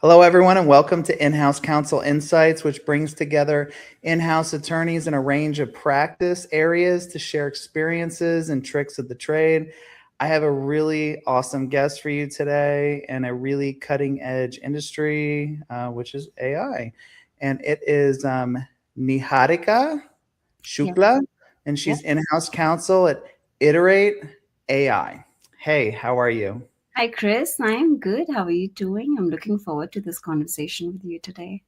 Hello, everyone, and welcome to In-House Counsel Insights, which brings together in-house attorneys in a range of practice areas to share experiences and tricks of the trade. I have a really awesome guest for you today in a really cutting-edge industry, which is AI. And it is Niharika Yeah, Shukla, and yeah. she's in-house counsel at Iterate.ai. Hey, how are you? Hi, Chris. I'm good. How are you doing? I'm looking forward to this conversation with you today.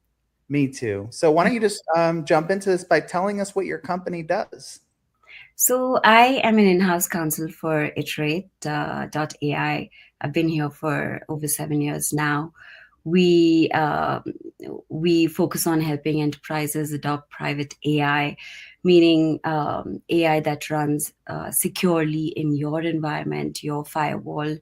Me too. So why don't you just jump into this by telling us what your company does? So, I am an in-house counsel for Iterate.ai. I've been here for over 7 years now. We we focus on helping enterprises adopt private AI, meaning AI that runs securely in your environment, your firewall.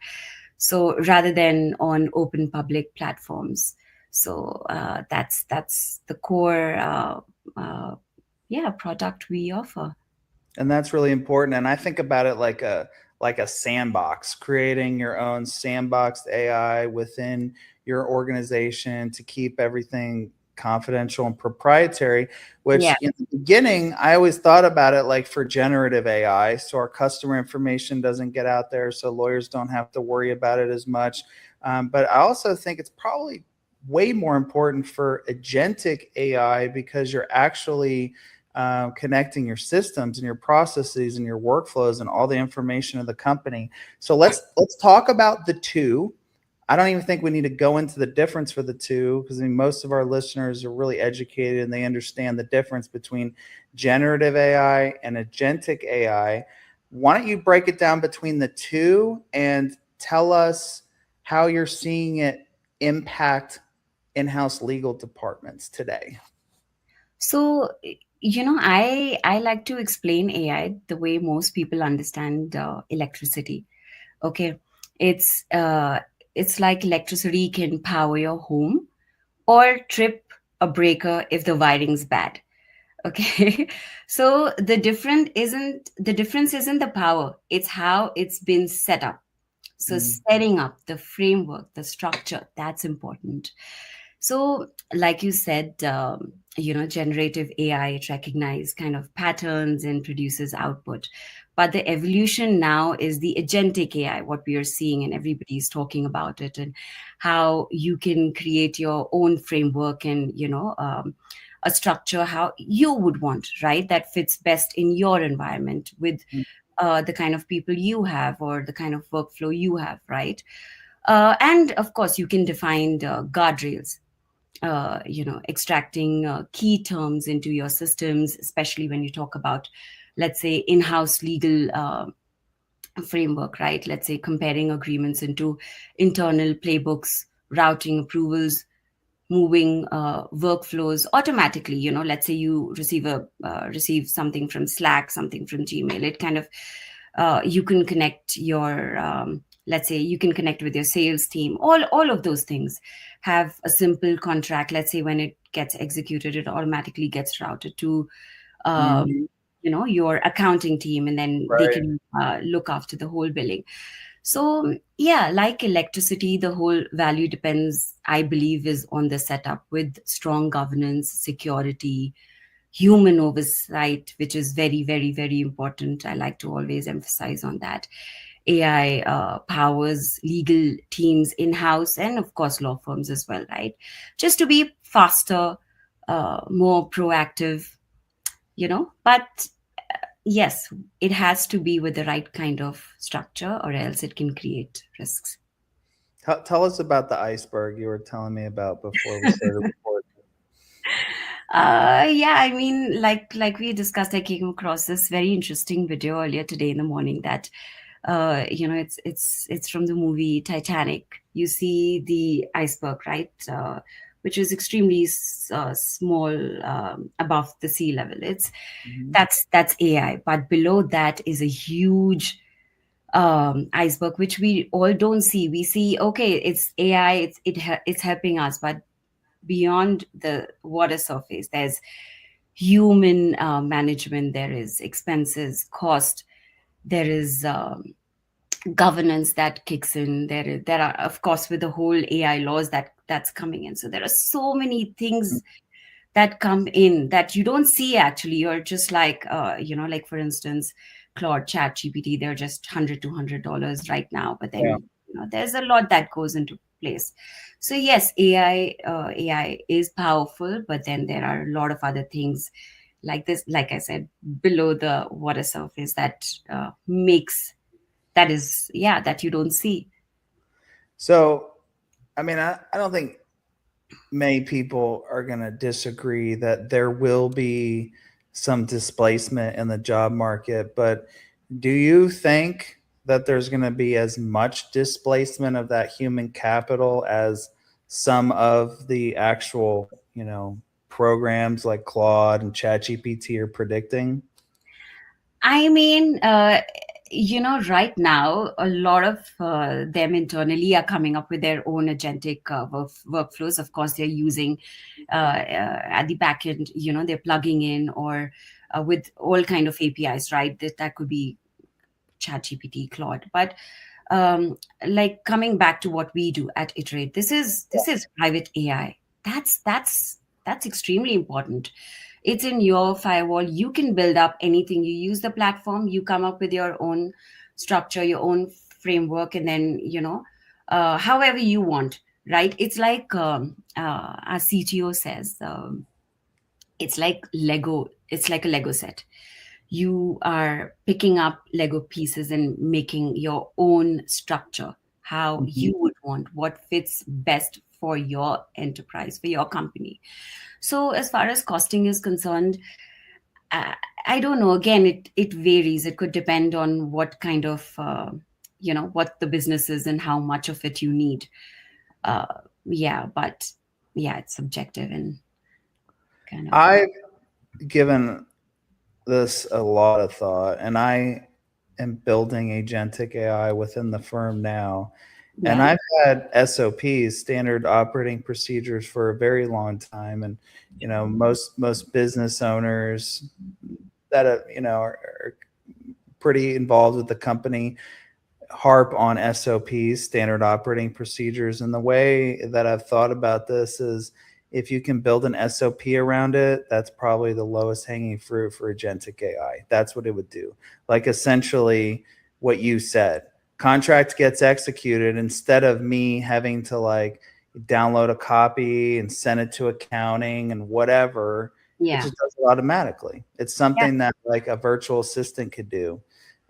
So rather than on open public platforms. So that's the core product we offer. And that's really important. And I think about it like a sandbox, creating your own sandboxed AI within your organization to keep everything confidential and proprietary, Yeah. which in the beginning, I always thought about it like for generative AI. So our customer information doesn't get out there, so lawyers don't have to worry about it as much. But I also think it's probably way more important for agentic AI because you're actually connecting your systems and your processes and your workflows and all the information of the company. So let's talk about the two. I don't even think we need to go into the difference for the two because I mean most of our listeners are really educated and they understand the difference between generative AI and agentic AI. Why don't you break it down between the two and tell us how you're seeing it impact in-house legal departments today? So I like to explain AI the way most people understand electricity. Okay, it's uh, it's like electricity can power your home or trip a breaker if the wiring's bad. Okay. So the difference isn't the power, it's how it's been set up. So Mm. setting up the framework, the structure, that's important. So like you said, generative AI, it recognizes kind of patterns and produces output. But the evolution now is the agentic AI, what we are seeing, and everybody's talking about it, and how you can create your own framework and a structure how you would want, right? That fits best in your environment with the kind of people you have or the kind of workflow you have, right? And of course, you can define guardrails, extracting key terms into your systems, especially when you talk about, let's say, in-house legal framework, right? Let's say comparing agreements into internal playbooks, routing approvals, moving workflows automatically. Let's say you receive something from Slack, something from Gmail. It kind of you can connect your let's say you can connect with your sales team. All of those things have a simple contract. Let's say when it gets executed, it automatically gets routed to Mhm. your accounting team, and then they Right. can look after the whole billing. So yeah, like electricity, the whole value depends, I believe, is on the setup with strong governance, security, human oversight, which is very, very, very important. I like to always emphasize on that. AI powers legal teams in house and, of course, law firms as well, right? Just to be faster, more proactive, But yes, it has to be with the right kind of structure, or else it can create risks. Tell us about the iceberg you were telling me about before we started recording. Yeah, I mean, like we discussed, I came across this very interesting video earlier today in the morning that it's from the movie Titanic. You see the iceberg, right? Which is extremely small, above the sea level. It's Mhm. that's AI, but below that is a huge iceberg which we all don't see. We see, okay, it's AI, it's helping us, but beyond the water surface, there's human management, there is expenses, cost, there is governance that kicks in. There are, of course, with the whole AI laws that's coming in. So there are so many things that come in that you don't see. Actually, you're just like, like for instance, Claude, Chat GPT, they're just $100 to $200 right now, but Yeah. then there's a lot that goes into place. So yes, AI is powerful, but then there are a lot of other things like this, like I said, below the water surface that makes that is, yeah, that you don't see. So, I mean, I don't think many people are going to disagree that there will be some displacement in the job market, but do you think that there's going to be as much displacement of that human capital as some of the actual, programs like Claude and ChatGPT are predicting? I mean, right now, a lot of them internally are coming up with their own agentic workflows. Of course, they're using at the back end, they're plugging in or with all kind of APIs, right? That could be ChatGPT, Claude. But like coming back to what we do at Iterate, this is private AI. That's extremely important. It's in your firewall. You can build up anything. You use the platform. You come up with your own structure, your own framework, and then however you want. Right? It's like our CTO says. It's like Lego. It's like a Lego set. You are picking up Lego pieces and making your own structure, how Mhm. you would want, what fits best for your enterprise, for your company. So, as far as costing is concerned, I, I don't know. Again, it varies. It could depend on what kind of, what the business is and how much of it you need. Uh, yeah, but yeah, it's subjective and kind of. I've given this a lot of thought, and I am building agentic AI within the firm now. And Yeah, I've had SOPs, standard operating procedures, for a very long time. And most business owners that are pretty involved with the company harp on SOPs, standard operating procedures. And the way that I've thought about this is, if you can build an SOP around it, that's probably the lowest hanging fruit for agentic AI. That's what it would do. Like essentially what you said. Contract gets executed, instead of me having to like download a copy and send it to accounting and whatever, it yeah, just does it automatically. It's yeah, something that like a virtual assistant could do.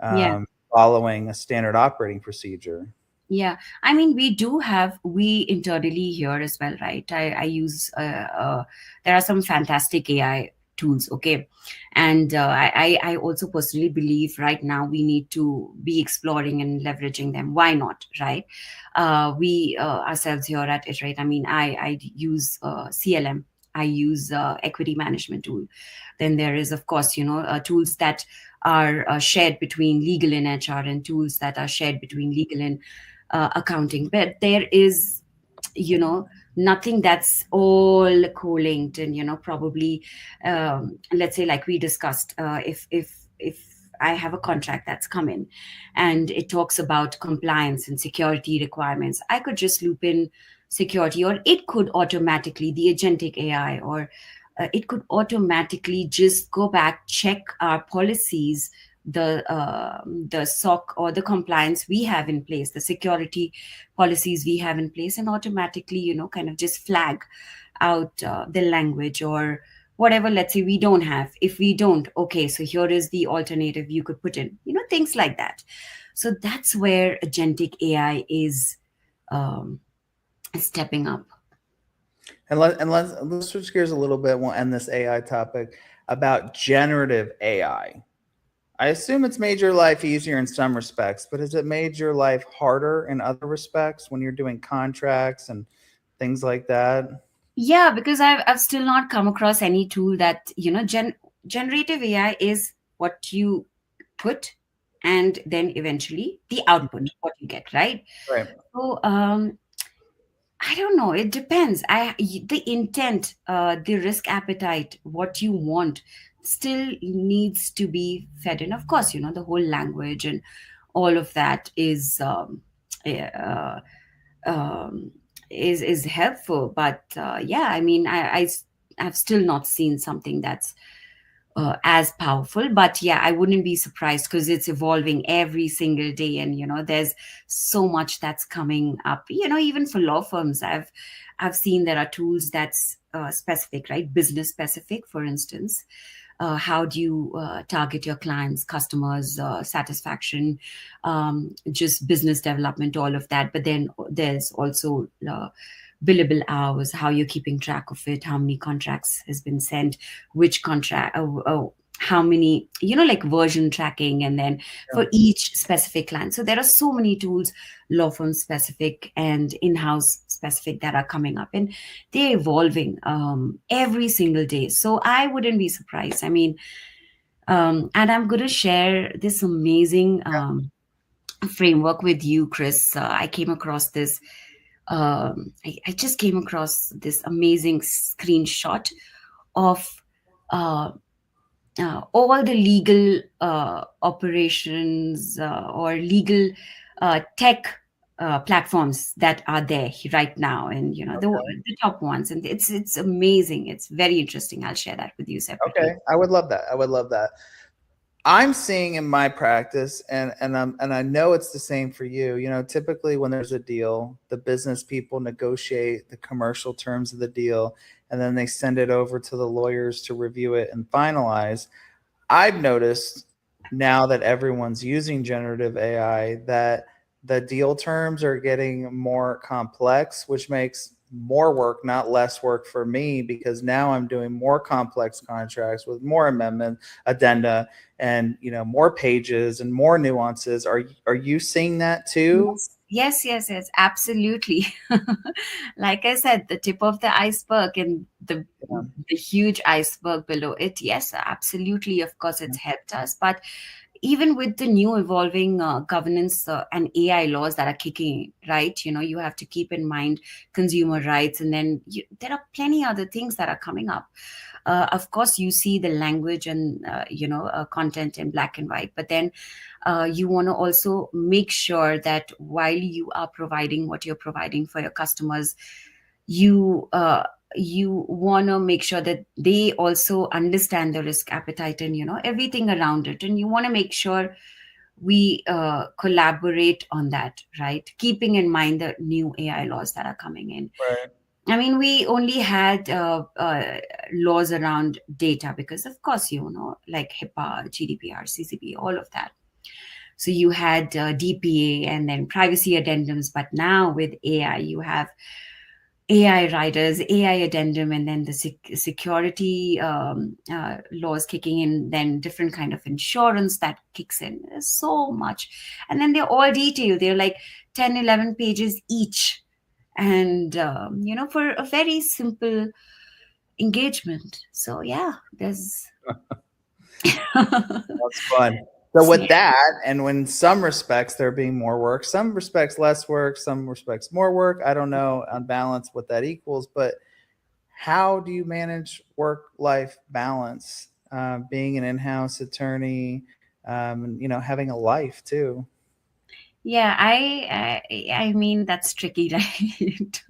yeah. Following a standard operating procedure. Yeah, I mean, we internally here as well, right? I use, there are some fantastic AI tools, okay? And I also personally believe right now we need to be exploring and leveraging them. Why not, right? We ourselves here at it, right? I mean, I use CLM, I use equity management tool. Then there is, of course, tools that are shared between legal and HR, and tools that are shared between legal and accounting. But there is, nothing that's all co-linked. And probably, let's say, like we discussed, if I have a contract that's come in and it talks about compliance and security requirements, I could just loop in security, or it could automatically, the agentic AI, or it could automatically just go back, check our policies, the SOC or the compliance we have in place, the security policies we have in place, and automatically, kind of just flag out the language or whatever. Let's say we don't have. If we don't, okay, so here is the alternative you could put in. Things like that. So that's where agentic AI is um, stepping up. And let's switch gears a little bit. We'll end this AI topic about generative AI. I assume it's made your life easier in some respects, but has it made your life harder in other respects when you're doing contracts and things like that? Yeah, because I've still not come across any tool that, generative AI is what you put, and then eventually the Mhm. output, what you get, right? Right. So I don't know. It depends. The intent, the risk appetite, what you want, still needs to be fed in. Of course, the whole language and all of that uh, um, is helpful. But yeah, I mean, I've still not seen something that's as powerful. But yeah, I wouldn't be surprised because it's evolving every single day, and there's so much that's coming up. Even for law firms, I've seen there are tools that's specific, right? Business specific, for instance. How do you target your clients, customers, satisfaction, just business development, all of that. But then there's also billable hours, how you're keeping track of it, how many contracts has been sent, which contract, how many, like version tracking, and then Yeah. for each specific client. So there are so many tools, law firm specific and in-house specific, that are coming up, and they're evolving every single day. So I wouldn't be surprised. I mean, and I'm going to share this amazing framework with you, Chris. I came across this. I just came across this amazing screenshot of uh, all the legal operations or legal tech platforms that are there right now, and the top ones, and it's amazing. It's very interesting. I'll share that with you separately. Okay, I would love that. I would love that. I'm seeing in my practice, and I know it's the same for you. Typically when there's a deal, the business people negotiate the commercial terms of the deal, and then they send it over to the lawyers to review it and finalize. I've noticed now that everyone's using generative AI that the deal terms are getting more complex, which makes more work, not less work for me, because now I'm doing more complex contracts with more amendment addenda and more pages and more nuances. Are you seeing that too? Yes, absolutely. Like I said, the tip of the iceberg and Yeah. the huge iceberg below it. Yes, absolutely. Of course, it's helped us, but even with the new evolving governance and AI laws that are kicking in, right? You have to keep in mind consumer rights, and then there are plenty other things that are coming up. Of course, you see the language and content in black and white, but then you want to also make sure that while you are providing what you're providing for your customers, you want to make sure that they also understand the risk appetite and everything around it, and you want to make sure we collaborate on that, right? Keeping in mind the new AI laws that are coming in. Right. I mean, we only had laws around data because, of course, like HIPAA, GDPR, CCP, all of that. So you had DPA and then privacy addendums, but now with AI, you have AI riders, AI addendum, and then the security laws kicking in, then different kind of insurance that kicks in. There's so much. And then they're all detailed. They're like 10, 11 pages each. And, for a very simple engagement. So, yeah, there's. That's fun. So with that, and when some respects there being more work, some respects less work, some respects more work. I don't know on balance what that equals, but how do you manage work-life balance? Being an in-house attorney, and having a life too. Yeah, I mean that's tricky, right?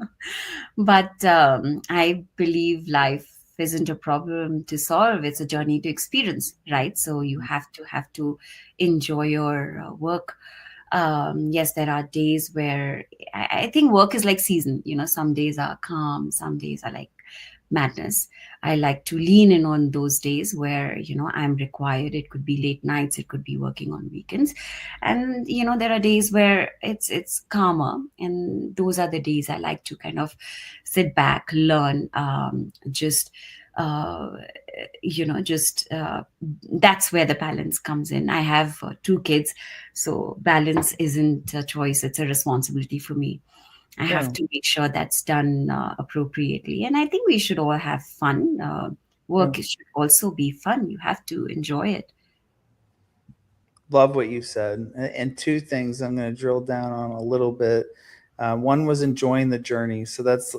But I believe life isn't a problem to solve; it's a journey to experience, right? So you have to enjoy your work. Yes, there are days where I think work is like season. Some days are calm, some days are like madness. I like to lean in on those days where I'm required. It could be late nights, it could be working on weekends, and there are days where it's calmer, and those are the days I like to kind of sit back, learn, just uh, just that's where the balance comes in. I have two kids, so balance isn't a choice, it's a responsibility for me. I Yeah. have to make sure that's done appropriately. And I think we should all have fun. Yeah. Work should also be fun. You have to enjoy it. Love what you said. And two things I'm going to drill down on a little bit. One was enjoying the journey. So that's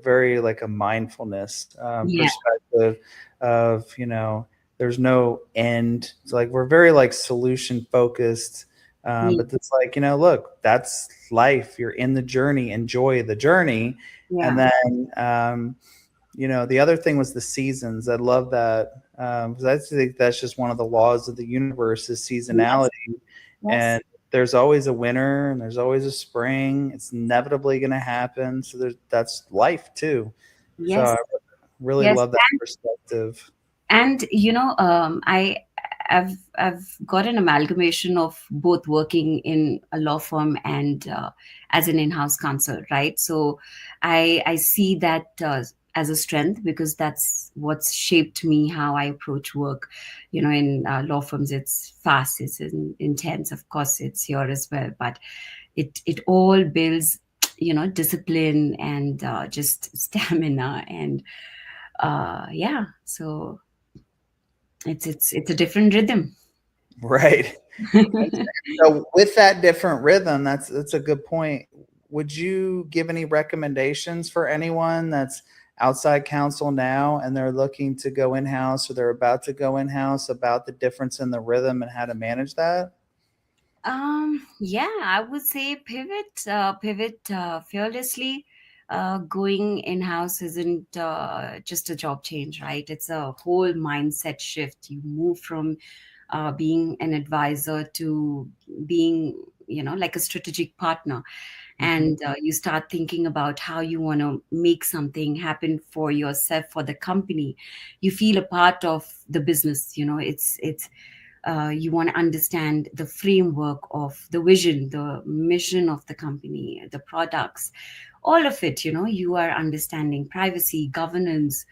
very like a mindfulness Yeah. perspective of, there's no end. It's like we're very like solution focused. Yeah. But it's like, look, that's life. You're in the journey, enjoy the journey. And Yeah. then, the other thing was the seasons. I love that. 'Cause I think that's just one of the laws of the universe is Yes. seasonality. Yes. And there's always a winter and there's always a spring. It's inevitably going to happen. So that's life too. So Yes. I really Yes. love that perspective. And I've got an amalgamation of both working in a law firm and as an in-house counsel, right? So I see that as a strength because that's what's shaped me how I approach work. In law firms, it's fast, it's intense. Of course, it's here as well, but it all builds, discipline and just stamina and yeah. So it's a different rhythm. Right. And so with that different rhythm, that's a good point. Would you give any recommendations for anyone that's outside counsel now and they're looking to go in-house or they're about to go in-house about the difference in the rhythm and how to manage that? Yeah, I would say pivot fearlessly. Going in-house isn't just a job change, right? It's a whole mindset shift. You move from being an advisor to being, like a strategic partner. Mhm. And you start thinking about how you want to make something happen for yourself, for the company. You feel a part of the business. It's you want to understand the framework of the vision, the mission of the company, the products, all of it. You are understanding privacy, governance,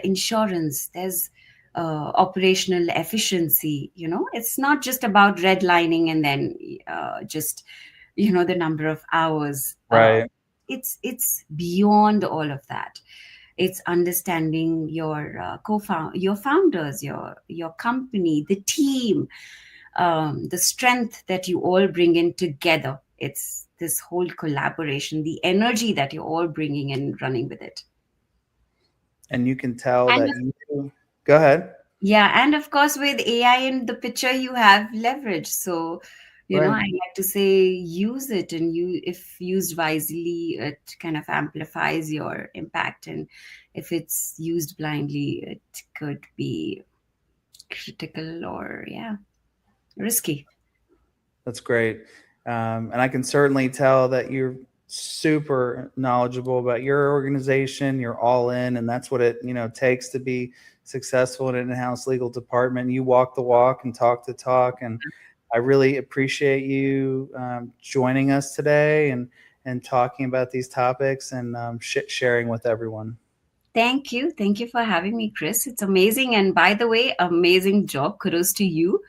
insurance. There's operational efficiency. It's not just about redlining and then just the number of hours. Right. It's beyond all of that. It's understanding your your founders, your company, the team, the strength that you all bring in together. It's this whole collaboration, the energy that you're all bringing and running with it. And you can tell And that you go ahead. yeah, and of course, with AI in the picture, you have leverage. So, I Right. like to say use it, and if used wisely, it kind of amplifies your impact. And if it's used blindly, it could be critical or, yeah, risky. That's great. And I can certainly tell that you're super knowledgeable about your organization. You're all in, and that's what it takes to be successful in an in-house legal department. You walk the walk and talk the talk, and I really appreciate you joining us today and talking about these topics and sharing with everyone. Thank you. Thank you for having me, Chris. It's amazing. And by the way, amazing job. Kudos to you.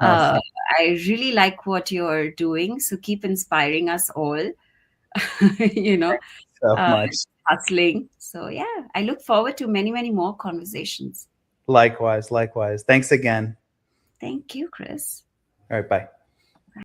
Oh, Uh, I really like what you're doing. So keep inspiring us all, you know, so uh, much. hustling. So, yeah, I look forward to many, many more conversations. Likewise, likewise. Thanks again. Thank you, Chris. All right, bye.